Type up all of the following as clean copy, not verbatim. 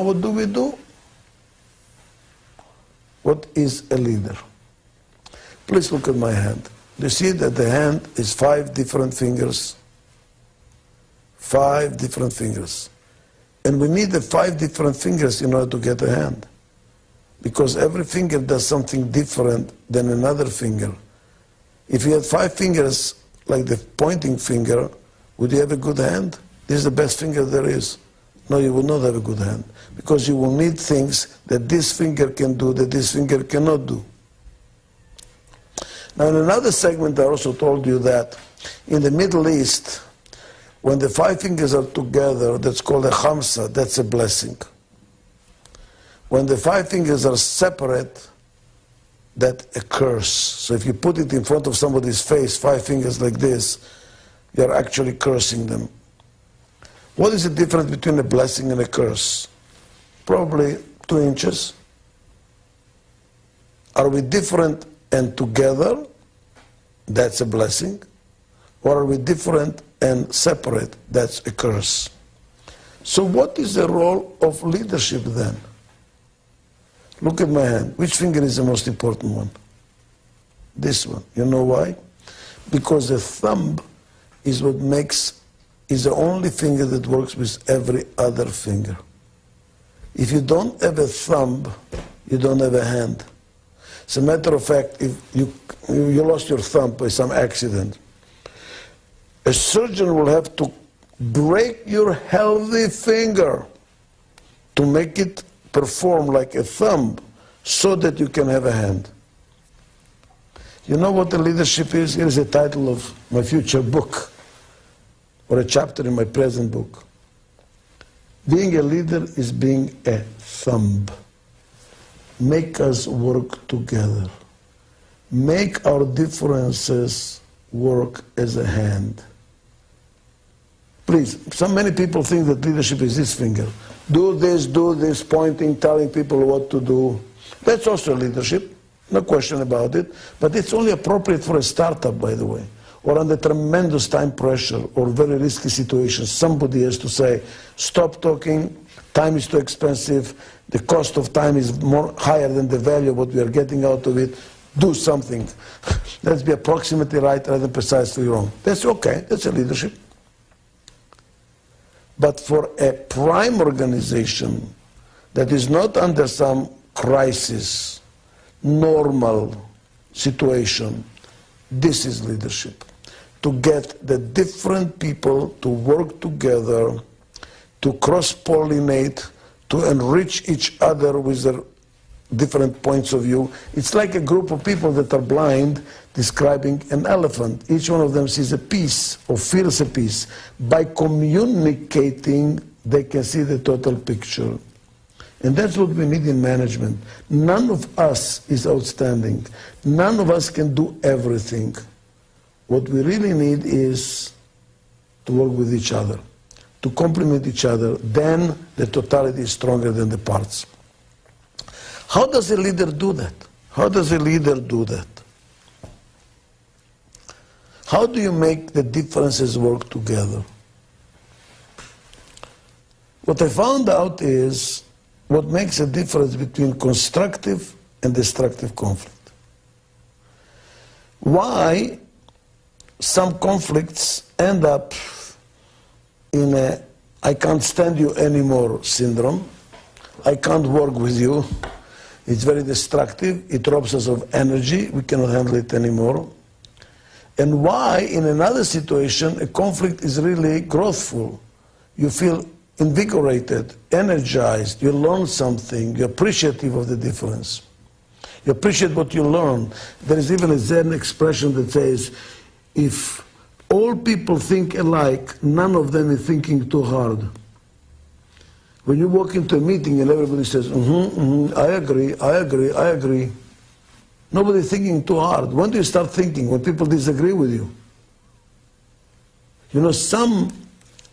what do we do? What is a leader? Please look at my hand. You see that the hand is 5 different fingers. 5 different fingers. And we need the 5 different fingers in order to get a hand. Because every finger does something different than another finger. If you had 5 fingers, like the pointing finger, would you have a good hand? This is the best finger there is. No, you will not have a good hand. Because you will need things that this finger can do that this finger cannot do. Now in another segment I also told you that in the Middle East, when the 5 fingers are together, that's called a khamsa, that's a blessing. When the 5 fingers are separate, that's a curse. So if you put it in front of somebody's face, 5 fingers like this, you're actually cursing them. What is the difference between a blessing and a curse? Probably 2 inches. Are we different and together? That's a blessing. Or are we different and separate? That's a curse. So what is the role of leadership then? Look at my hand. Which finger is the most important one? This one. You know why? Because the thumb is what is the only finger that works with every other finger. If you don't have a thumb, you don't have a hand. As a matter of fact, if you lost your thumb by some accident, a surgeon will have to break your healthy finger to make it perform like a thumb so that you can have a hand. You know what the leadership is? Here is the title of my future book, or a chapter in my present book. Being a leader is being a thumb. Make us work together. Make our differences work as a hand. Please, many people think that leadership is this finger. Do this, pointing, telling people what to do. That's also leadership, no question about it. But it's only appropriate for a startup, by the way, or under tremendous time pressure or very risky situations. Somebody has to say, stop talking, time is too expensive, the cost of time is higher than the value of what we are getting out of it. Do something. Let's be approximately right rather than precisely wrong. That's okay, that's a leadership. But for a prime organization that is not under some crisis, normal situation, this is leadership. To get the different people to work together, to cross-pollinate, to enrich each other with their different points of view. It's like a group of people that are blind describing an elephant. Each one of them sees a piece or feels a piece. By communicating, they can see the total picture. And that's what we need in management. None of us is outstanding. None of us can do everything. What we really need is to work with each other, to complement each other. Then the totality is stronger than the parts. How does a leader do that? How does a leader do that? How do you make the differences work together? What I found out is what makes a difference between constructive and destructive conflict. Why some conflicts end up in a I can't stand you anymore syndrome. I can't work with you. It's very destructive. It robs us of energy. We cannot handle it anymore. And why, in another situation, a conflict is really growthful. You feel invigorated, energized, you learn something, you're appreciative of the difference. You appreciate what you learn. There is even a Zen expression that says, if all people think alike, none of them is thinking too hard. When you walk into a meeting and everybody says, I agree, I agree, I agree. Nobody's thinking too hard. When do you start thinking? When people disagree with you. You know, some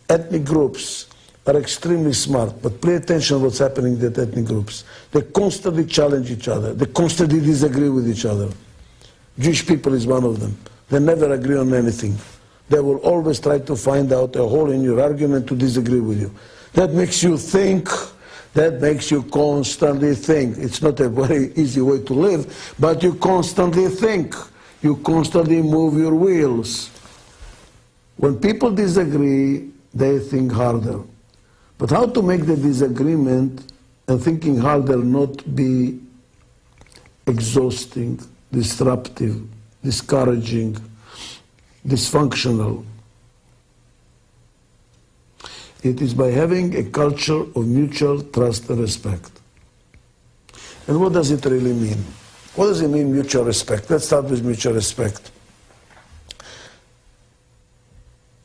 ethnic groups are extremely smart, but pay attention to what's happening in the ethnic groups. They constantly challenge each other. They constantly disagree with each other. Jewish people is one of them. They never agree on anything. They will always try to find out a hole in your argument to disagree with you. That makes you think, That makes you constantly think. It's not a very easy way to live, but you constantly think. You constantly move your wheels. When people disagree, they think harder. But how to make the disagreement and thinking harder not be exhausting, disruptive, discouraging, dysfunctional? It is by having a culture of mutual trust and respect. And what does it really mean? What does it mean, mutual respect? Let's start with mutual respect.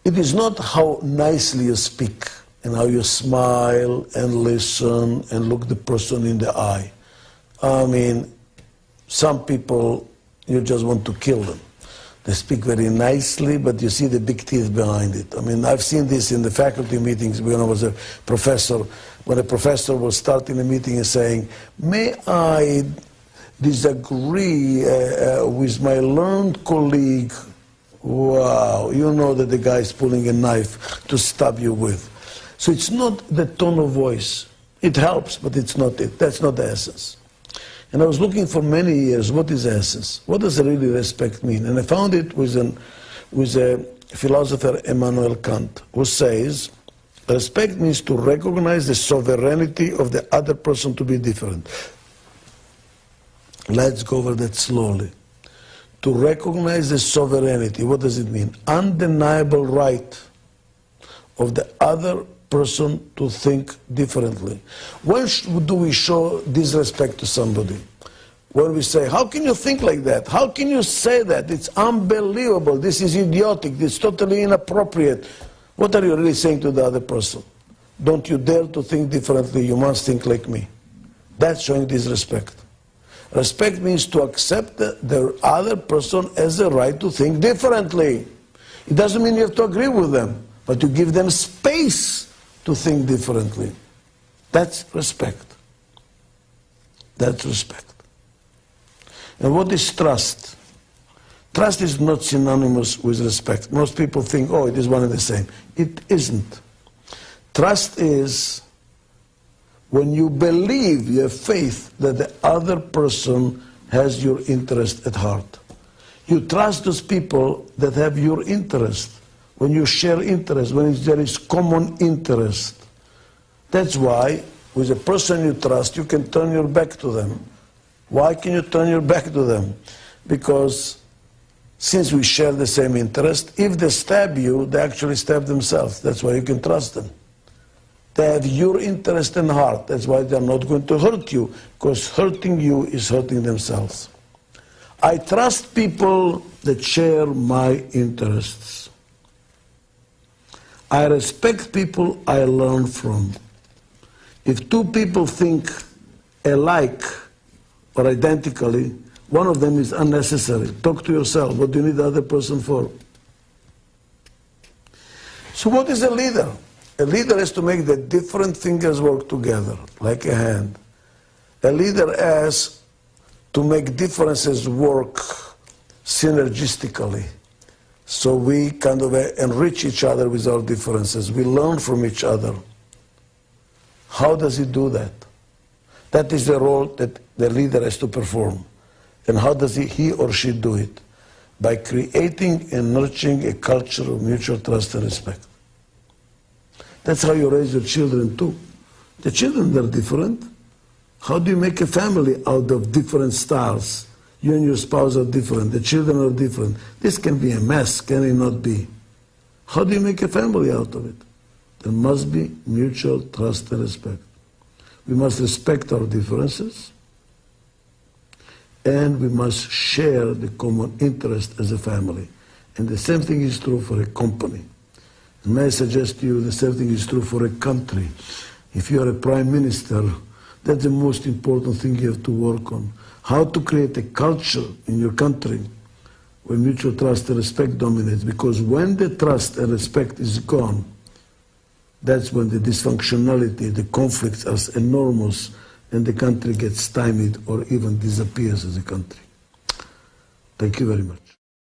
It is not how nicely you speak and how you smile and listen and look the person in the eye. I mean, some people, you just want to kill them. They speak very nicely, but you see the big teeth behind it. I mean, I've seen this in the faculty meetings when I was a professor, when a professor was starting a meeting and saying, may I disagree with my learned colleague? Wow, you know that the guy is pulling a knife to stab you with. So it's not the tone of voice. It helps, but it's not it. That's not the essence. And I was looking for many years, what is essence? What does really respect mean? And I found it with a philosopher, Immanuel Kant, who says, respect means to recognize the sovereignty of the other person to be different. Let's go over that slowly. To recognize the sovereignty, what does it mean? Undeniable right of the other person to think differently. When do we show disrespect to somebody? When we say, how can you think like that? How can you say that? It's unbelievable. This is idiotic. It's totally inappropriate. What are you really saying to the other person? Don't you dare to think differently. You must think like me. That's showing disrespect. Respect means to accept the other person as the right to think differently. It doesn't mean you have to agree with them, but you give them space to think differently. That's respect. That's respect. And what is trust? Trust is not synonymous with respect. Most people think, oh, it is one and the same. It isn't. Trust is when you believe, you have faith that the other person has your interest at heart. You trust those people that have your interest. When you share interest, when there is common interest. That's why, with a person you trust, you can turn your back to them. Why can you turn your back to them? Because since we share the same interest, if they stab you, they actually stab themselves. That's why you can trust them. They have your interest in heart. That's why they're not going to hurt you, because hurting you is hurting themselves. I trust people that share my interests. I respect people I learn from. If two people think alike or identically, one of them is unnecessary. Talk to yourself. What do you need the other person for? So what is a leader? A leader has to make the different fingers work together, like a hand. A leader has to make differences work synergistically. So we kind of enrich each other with our differences. We learn from each other. How does he do that? That is the role that the leader has to perform. And how does he or she do it? By creating and nurturing a culture of mutual trust and respect. That's how you raise your children too. The children are different. How do you make a family out of different styles? You and your spouse are different. The children are different. This can be a mess, can it not be? How do you make a family out of it? There must be mutual trust and respect. We must respect our differences, and we must share the common interest as a family. And the same thing is true for a company. And may I suggest to you the same thing is true for a country. If you are a prime minister, that's the most important thing you have to work on. How to create a culture in your country where mutual trust and respect dominates. Because when the trust and respect is gone, that's when the dysfunctionality, the conflicts are enormous, and the country gets stymied or even disappears as a country. Thank you very much.